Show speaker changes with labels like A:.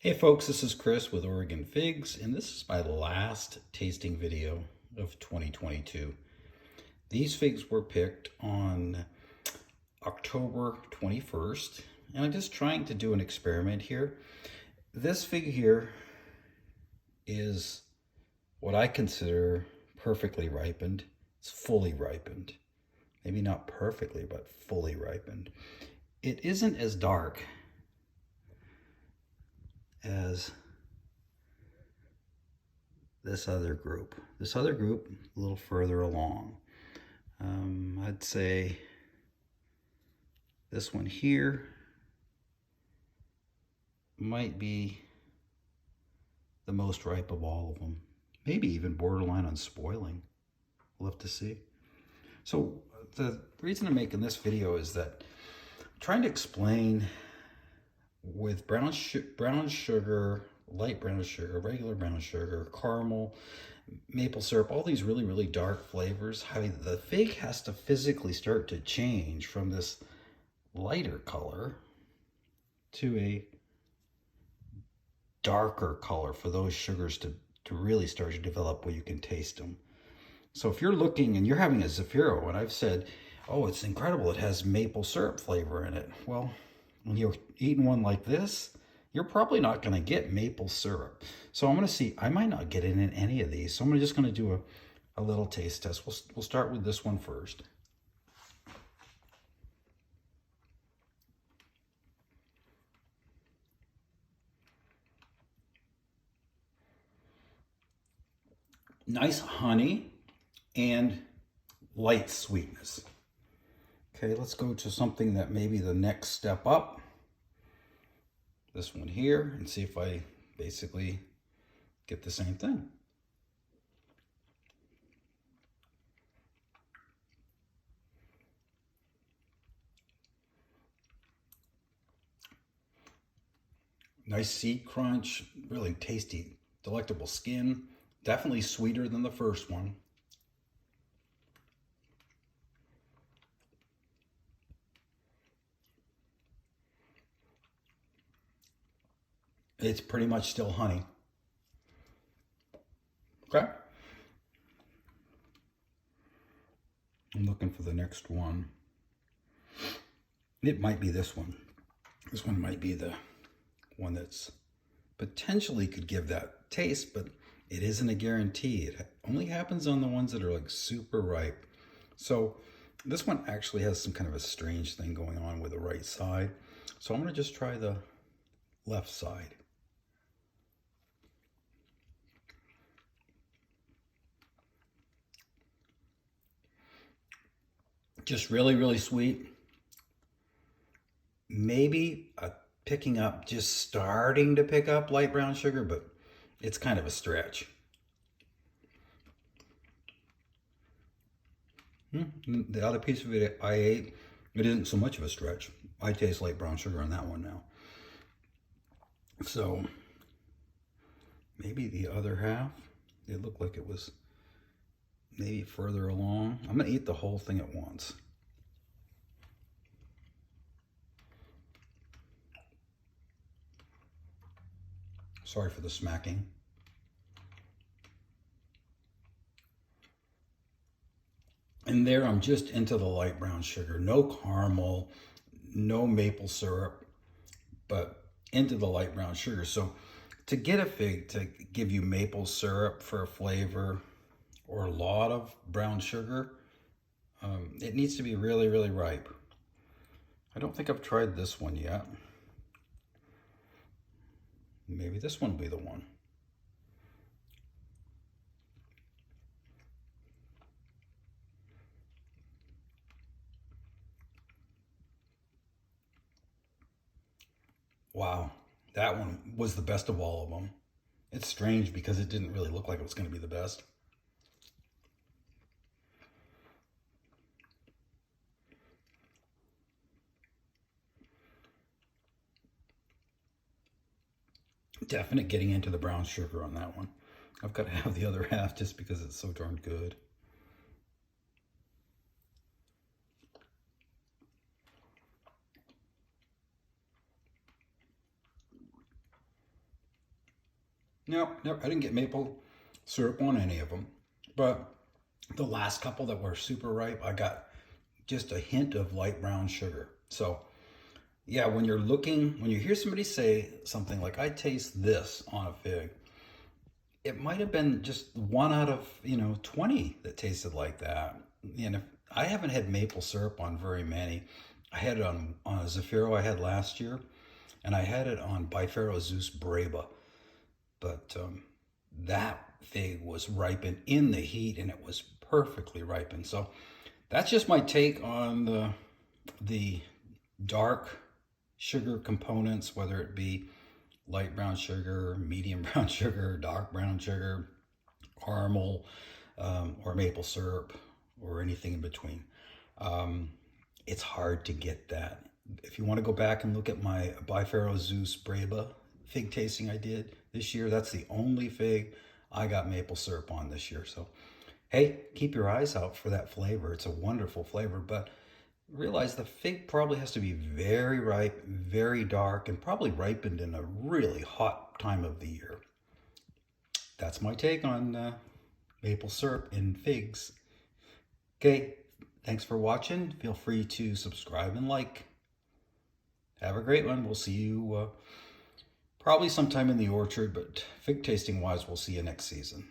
A: Hey folks, this is Chris with Oregon Figs, and this is my last tasting video of 2022. These figs were picked on October 21st, and I'm just trying to do an experiment here. This fig here is what I consider perfectly ripened. It's fully ripened. Maybe not perfectly, but fully ripened. It isn't as dark as this other group. This other group, a little further along. I'd say this one here might be the most ripe of all of them. Maybe even borderline on spoiling. We'll have to see. So the reason I'm making this video is that I'm trying to explain with brown sugar, light brown sugar, regular brown sugar, caramel, maple syrup, all these really, really dark flavors, how the fig has to physically start to change from this lighter color to a darker color for those sugars to really start to develop where you can taste them. So if you're looking and you're having a Zaffiro, and I've said, oh, it's incredible, it has maple syrup flavor in it. Well, when you're eating one like this, you're probably not going to get maple syrup. So I'm going to see, I might not get it in any of these. So I'm just going to do a little taste test. We'll start with this one first. Nice honey and light sweetness. Okay, let's go to something that may be the next step up. This one here, and see if I basically get the same thing. Nice seed crunch, really tasty, delectable skin. Definitely sweeter than the first one. It's pretty much still honey. Okay. I'm looking for the next one. It might be this one. This one might be the one that's potentially could give that taste, but it isn't a guarantee. It only happens on the ones that are like super ripe. So this one actually has some kind of a strange thing going on with the right side. So I'm going to just try the left side. Just really, really sweet. Maybe picking up, just starting to pick up light brown sugar, but it's kind of a stretch. The other piece of it I ate, it isn't so much of a stretch. I taste light brown sugar on that one now. So maybe the other half, it looked like it was maybe further along. I'm gonna eat the whole thing at once. Sorry for the smacking. And there I'm just into the light brown sugar. No caramel, no maple syrup, but into the light brown sugar. So to get a fig to give you maple syrup for a flavor or a lot of brown sugar, it needs to be really, really ripe. I don't think I've tried this one yet. Maybe this one will be the one. Wow, that one was the best of all of them. It's strange because it didn't really look like it was going to be the best. Definite getting into the brown sugar on that one. I've got to have the other half just because it's so darn good. No, no, I didn't get maple syrup on any of them. But the last couple that were super ripe, I got just a hint of light brown sugar. So yeah, when you hear somebody say something like, I taste this on a fig, it might have been just one out of, 20 that tasted like that. And I haven't had maple syrup on very many. I had it on a Zaffiro I had last year, and I had it on Bifaro Zeus Breba. But that fig was ripened in the heat, and it was perfectly ripened. So that's just my take on the dark sugar components, whether it be light brown sugar, medium brown sugar, dark brown sugar, caramel, or maple syrup, or anything in between. It's hard to get that. If you want to go back and look at my Bifaro Zeus Breba fig tasting I did this year, that's the only fig I got maple syrup on this year. So, hey, keep your eyes out for that flavor. It's a wonderful flavor, but realize the fig probably has to be very ripe, very dark, and probably ripened in a really hot time of the year. That's my take on maple syrup in figs. Okay, thanks for watching. Feel free to subscribe and like. Have a great one. We'll see you probably sometime in the orchard, but fig tasting wise, we'll see you next season.